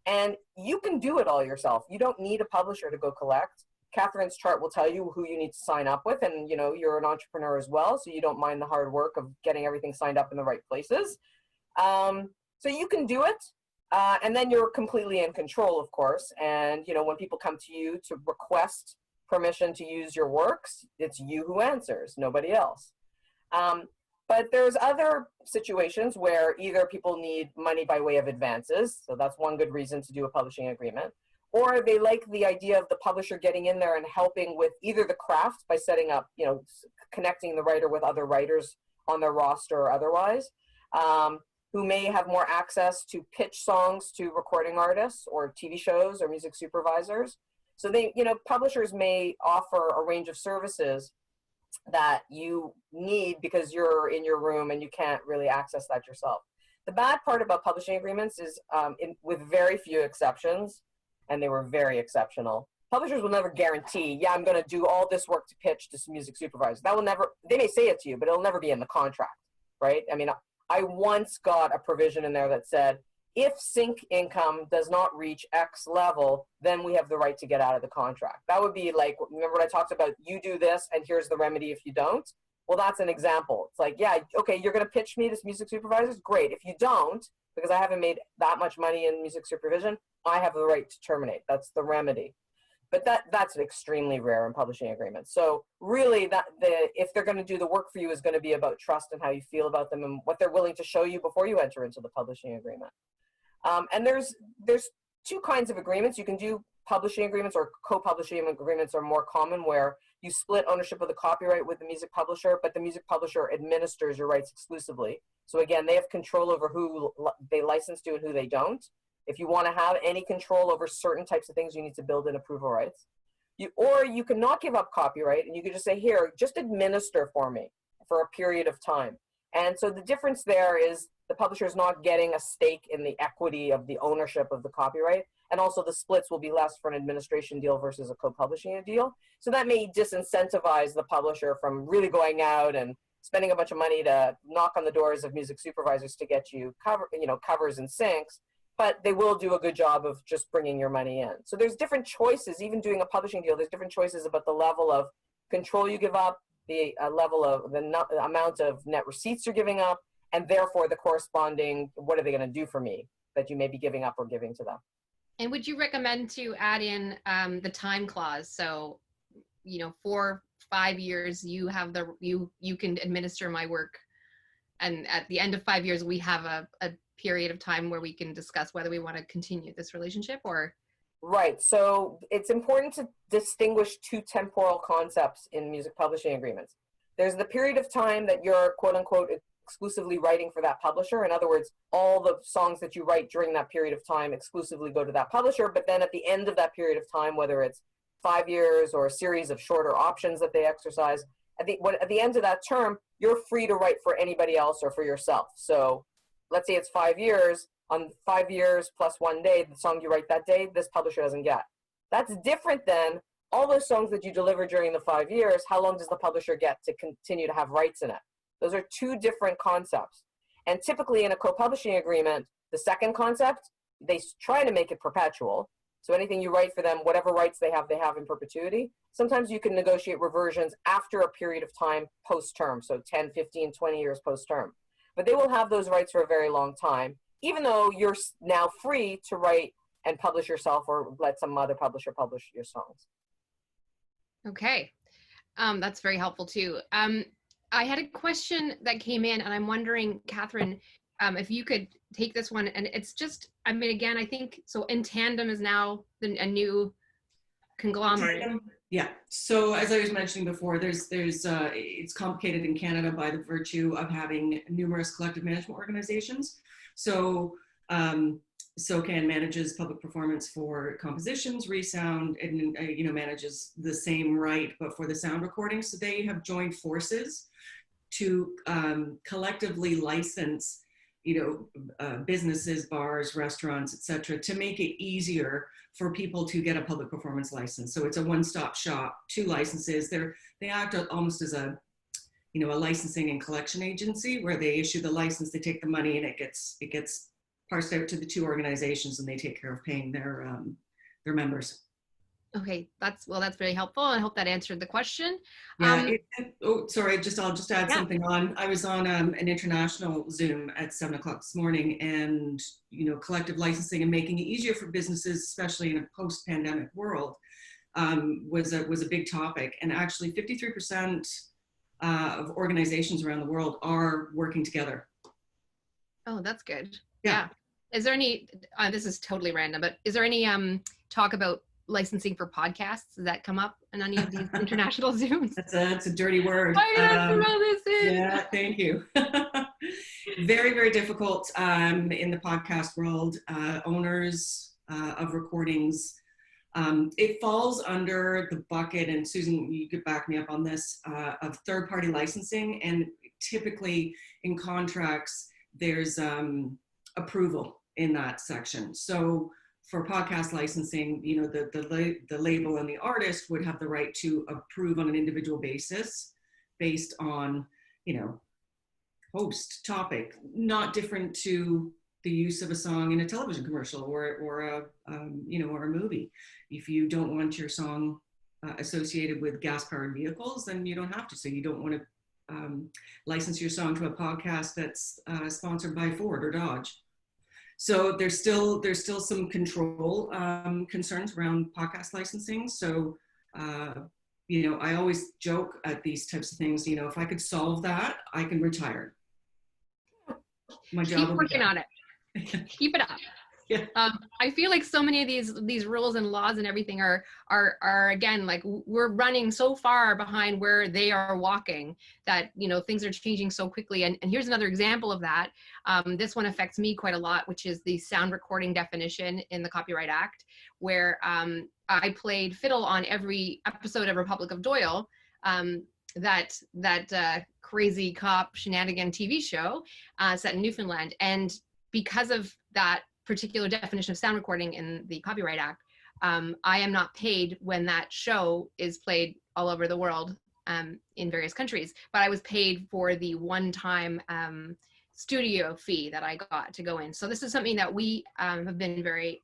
And you can do it all yourself. You don't need a publisher to go collect. Catherine's chart will tell you who you need to sign up with, and you know, you're an entrepreneur as well, so you don't mind the hard work of getting everything signed up in the right places. So you can do it. And then you're completely in control, of course. And, you know, when people come to you to request permission to use your works, it's you who answers, nobody else. But there's other situations where either people need money by way of advances, so that's one good reason to do a publishing agreement, or they like the idea of the publisher getting in there and helping with either the craft by setting up, you know, connecting the writer with other writers on their roster or otherwise. Who may have more access to pitch songs to recording artists or TV shows or music supervisors. So they, you know, publishers may offer a range of services that you need because you're in your room and you can't really access that yourself. The bad part about publishing agreements is, with very few exceptions, and they were very exceptional, publishers will never guarantee, yeah, I'm going to do all this work to pitch to music supervisors. That will never, they may say it to you, but it'll never be in the contract, right? I mean, I once got a provision in there that said, if sync income does not reach X level, then we have the right to get out of the contract. That would be like, remember what I talked about, you do this and here's the remedy if you don't? Well, that's an example. It's like, yeah, okay, you're gonna pitch me to music supervisors? Great. If you don't, because I haven't made that much money in music supervision, I have the right to terminate. That's the remedy. But that's extremely rare in publishing agreements. So really, if they're going to do the work for you is going to be about trust and how you feel about them and what they're willing to show you before you enter into the publishing agreement. And there's two kinds of agreements. You can do publishing agreements, or co-publishing agreements are more common, where you split ownership of the copyright with the music publisher, but the music publisher administers your rights exclusively. So again, they have control over who they license to and who they don't. If you want to have any control over certain types of things, you need to build in approval rights. Or you can not give up copyright, and you can just say, here, just administer for me for a period of time. And so the difference there is the publisher is not getting a stake in the equity of the ownership of the copyright. And also the splits will be less for an administration deal versus a co-publishing deal. So that may disincentivize the publisher from really going out and spending a bunch of money to knock on the doors of music supervisors to get you covers and syncs. But they will do a good job of just bringing your money in. So there's different choices, even doing a publishing deal, there's different choices about the level of control you give up, the level of the amount of net receipts you're giving up, and therefore the corresponding, what are they gonna do for me that you may be giving up or giving to them. And would you recommend to add in the time clause? So, you know, 4 or 5 years, you have you can administer my work. And at the end of 5 years, we have a period of time where we can discuss whether we want to continue this relationship or. Right. So it's important to distinguish two temporal concepts in music publishing agreements. There's the period of time that you're quote unquote exclusively writing for that publisher. In other words, all the songs that you write during that period of time exclusively go to that publisher. But then at the end of that period of time, whether it's 5 years or a series of shorter options that they exercise, at the end of that term, you're free to write for anybody else or for yourself. So let's say it's 5 years. On 5 years plus 1 day, the song you write that day, this publisher doesn't get. That's different than all those songs that you deliver during the 5 years. How long does the publisher get to continue to have rights in it? Those are two different concepts. And typically in a co-publishing agreement, the second concept, they try to make it perpetual. So anything you write for them, whatever rights they have in perpetuity. Sometimes you can negotiate reversions after a period of time post-term, so 10, 15, 20 years post-term. But they will have those rights for a very long time, even though you're now free to write and publish yourself or let some other publisher publish your songs. Okay, that's very helpful too. I had a question that came in, and I'm wondering, Catherine, if you could take this one, and it's just, I mean, again, I think, so In Tandem is now a new conglomerate. Yeah. So as I was mentioning before, it's complicated in Canada by the virtue of having numerous collective management organizations. So SOCAN manages public performance for compositions, resound, and manages the same right, but for the sound recording. So they have joined forces to collectively license, businesses, bars, restaurants, etc., to make it easier for people to get a public performance license. So it's a one-stop shop, 2 licenses. They act almost as a licensing and collection agency, where they issue the license, they take the money, and it gets parsed out to the 2 organizations, and they take care of paying their members. Okay, that's very helpful. I hope that answered the question. Yeah. I'll just add Yeah. something on. I was on an international Zoom at 7 o'clock this morning, and collective licensing and making it easier for businesses, especially in a post-pandemic world, was a big topic. And actually, 53% of organizations around the world are working together. Oh, that's good. Yeah. Yeah. Is there any? This is totally random, but is there any talk about licensing for podcasts? Does that come up in any of these international Zooms? That's a dirty word. I have to throw this in. Yeah, thank you. Very, very difficult in the podcast world. Owners of recordings, it falls under the bucket, and Susan, you could back me up on this, of third-party licensing. And typically in contracts, there's approval in that section. So for podcast licensing, the label and the artist would have the right to approve on an individual basis based on, host, topic, not different to the use of a song in a television commercial or a movie. If you don't want your song associated with gas-powered vehicles, then you don't have to. So you don't want to license your song to a podcast that's sponsored by Ford or Dodge. So there's still some control concerns around podcast licensing. So, I always joke at these types of things, if I could solve that, I can retire. My job. Keep working on it. Keep it up. Yeah. I feel like so many of these rules and laws and everything are again, like, we're running so far behind where they are walking that, things are changing so quickly. And here's another example of that. This one affects me quite a lot, which is the sound recording definition in the Copyright Act, where I played fiddle on every episode of Republic of Doyle, that crazy cop shenanigan TV show set in Newfoundland. And because of that particular definition of sound recording in the Copyright Act, I am not paid when that show is played all over the world in various countries, but I was paid for the one-time studio fee that I got to go in. So this is something that we have been very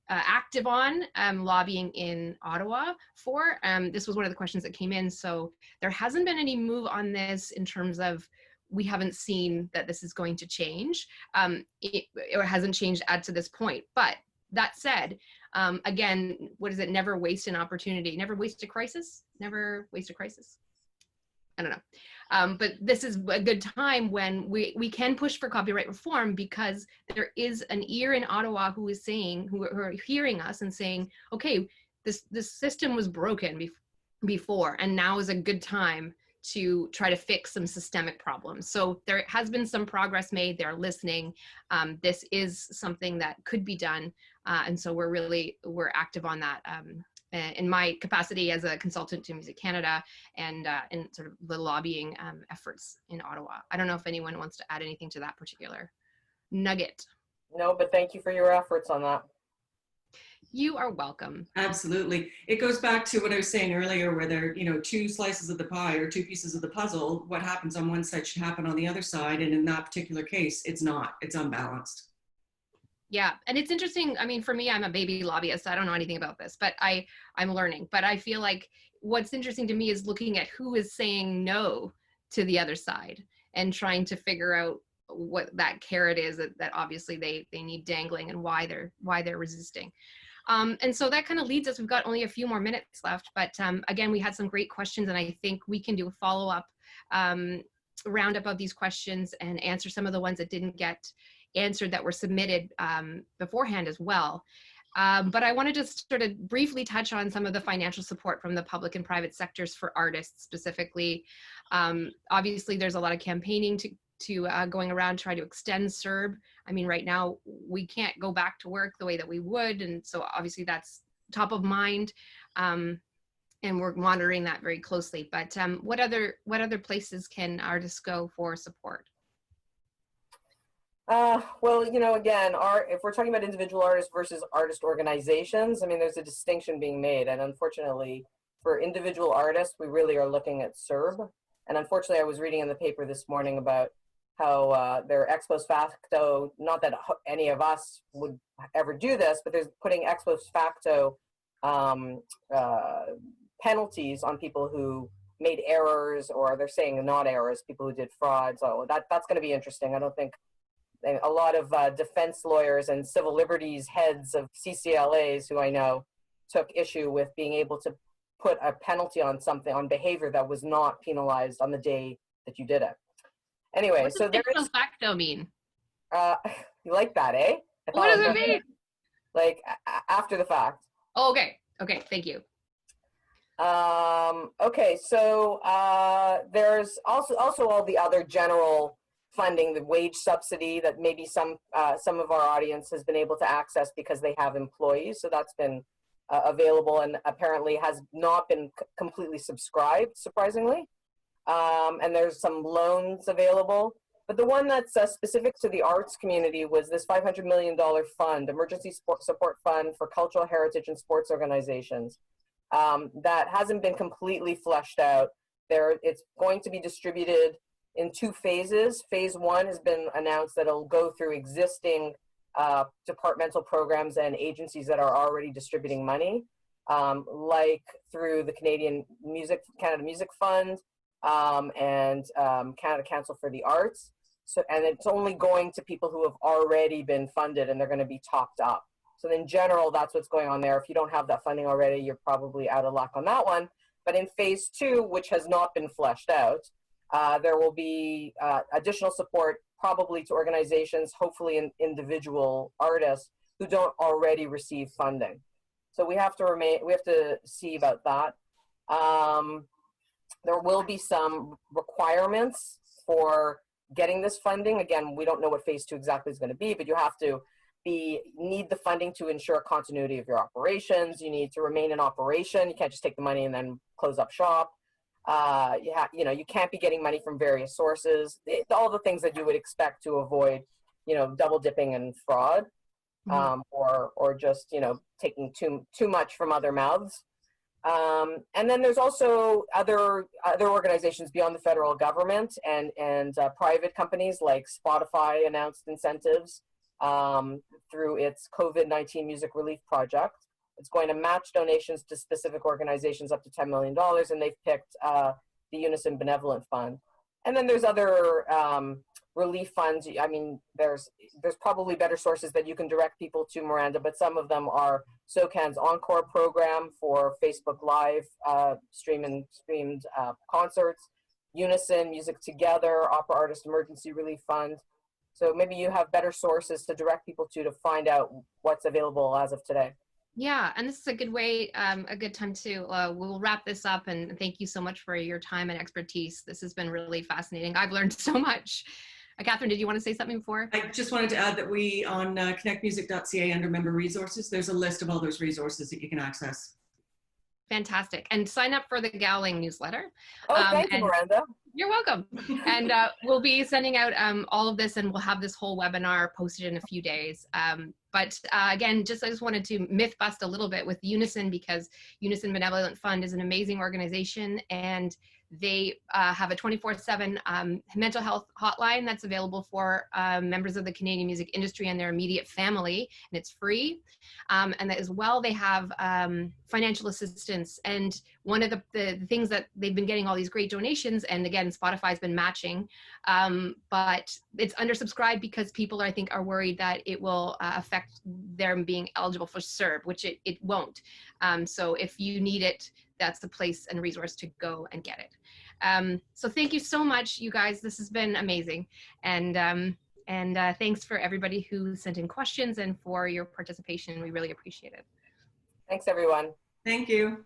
active on, lobbying in Ottawa for. This was one of the questions that came in. So there hasn't been any move on this in terms of, we haven't seen that this is going to change. It hasn't changed to this point. But that said, again, what is it? Never waste an opportunity. Never waste a crisis. Never waste a crisis. I don't know. But this is a good time when we can push for copyright reform, because there is an ear in Ottawa who is saying, who are hearing us and saying, okay, this system was broken before, and now is a good time to try to fix some systemic problems. So there has been some progress made. They're listening. This is something that could be done. And so we're active on that in my capacity as a consultant to Music Canada and in sort of the lobbying efforts in Ottawa. I don't know if anyone wants to add anything to that particular nugget. No, but thank you for your efforts on that. You are welcome. Absolutely. It goes back to what I was saying earlier, where there, 2 slices of the pie or 2 pieces of the puzzle. What happens on one side should happen on the other side. And in that particular case, it's not. It's unbalanced. Yeah, and it's interesting. I mean, for me, I'm a baby lobbyist. I don't know anything about this, but I'm learning. But I feel like what's interesting to me is looking at who is saying no to the other side and trying to figure out what that carrot is that obviously they need dangling, and why they're resisting. And so that kind of leads us, we've got only a few more minutes left, but again, we had some great questions, and I think we can do a follow-up roundup of these questions and answer some of the ones that didn't get answered that were submitted beforehand as well. But I want to just sort of briefly touch on some of the financial support from the public and private sectors for artists specifically. Obviously, there's a lot of campaigning to going around trying to extend CERB. I mean, right now we can't go back to work the way that we would, and so obviously that's top of mind, and we're monitoring that very closely. But what other places can artists go for support? Well, you know, again, if we're talking about individual artists versus artist organizations, I mean, there's a distinction being made. And unfortunately, for individual artists, we really are looking at CERB. And unfortunately, I was reading in the paper this morning about how they're ex post facto, not that any of us would ever do this, but they're putting ex post facto penalties on people who made errors, or they're saying not errors, people who did fraud. So that's going to be interesting. I don't think a lot of defense lawyers and civil liberties heads of CCLAs who I know took issue with being able to put a penalty on something, on behavior that was not penalized on the day that you did it. Anyway, what so does there is. Ex post facto mean? You like that, eh? What does it mean? Like after the fact. Oh, okay. Okay. Thank you. Okay. So there's also all the other general funding, the wage subsidy that maybe some of our audience has been able to access because they have employees. So that's been available and apparently has not been completely subscribed, surprisingly. And there's some loans available. But the one that's specific to the arts community was this $500 million fund, emergency support fund for cultural heritage and sports organizations. That hasn't been completely fleshed out. It's going to be distributed in 2 phases. Phase 1 has been announced that it'll go through existing departmental programs and agencies that are already distributing money, like through the Canada Music Fund and Canada Council for the Arts. So, and it's only going to people who have already been funded, and they're going to be topped up. So in general, that's what's going on there. If you don't have that funding already, you're probably out of luck on that one. But in phase 2, which has not been fleshed out, there will be additional support probably to organizations, hopefully individual artists who don't already receive funding. So we have to see about that. There will be some requirements for getting this funding. Again, we don't know what phase 2 exactly is going to be, but you have to need the funding to ensure continuity of your operations. You need to remain in operation. You can't just take the money and then close up shop. You can't be getting money from various sources. All the things that you would expect to avoid, double dipping and fraud, or just, taking too much from other mouths. And then there's also other organizations beyond the federal government and private companies like Spotify announced incentives through its COVID-19 Music Relief Project. It's going to match donations to specific organizations up to $10 million, and they've picked the Unison Benevolent Fund. And then there's other relief funds. I mean, there's probably better sources that you can direct people to, Miranda, but some of them are SOCAN's Encore program for Facebook Live streamed concerts, Unison, Music Together, Opera Artist Emergency Relief Fund. So maybe you have better sources to direct people to find out what's available as of today. Yeah, and this is a good way, a good time to, we'll wrap this up, and thank you so much for your time and expertise. This has been really fascinating. I've learned so much. Catherine, did you want to say something before? I just wanted to add that we, on connectmusic.ca under member resources, there's a list of all those resources that you can access. Fantastic. And sign up for the Gowling newsletter. Oh, thank you, Miranda. You're welcome. And we'll be sending out all of this, and we'll have this whole webinar posted in a few days. But again, I just wanted to myth bust a little bit with Unison, because Unison Benevolent Fund is an amazing organization, and they have a 24/7 mental health hotline that's available for members of the Canadian music industry and their immediate family, and it's free. And as well, they have financial assistance. And one of the things that they've been getting all these great donations, and again, Spotify's been matching, but it's undersubscribed because people, I think, are worried that it will affect affect them being eligible for CERB, which it won't. So if you need it, that's the place and resource to go and get it. So thank you so much, you guys. This has been amazing. And thanks for everybody who sent in questions and for your participation. We really appreciate it. Thanks, everyone. Thank you.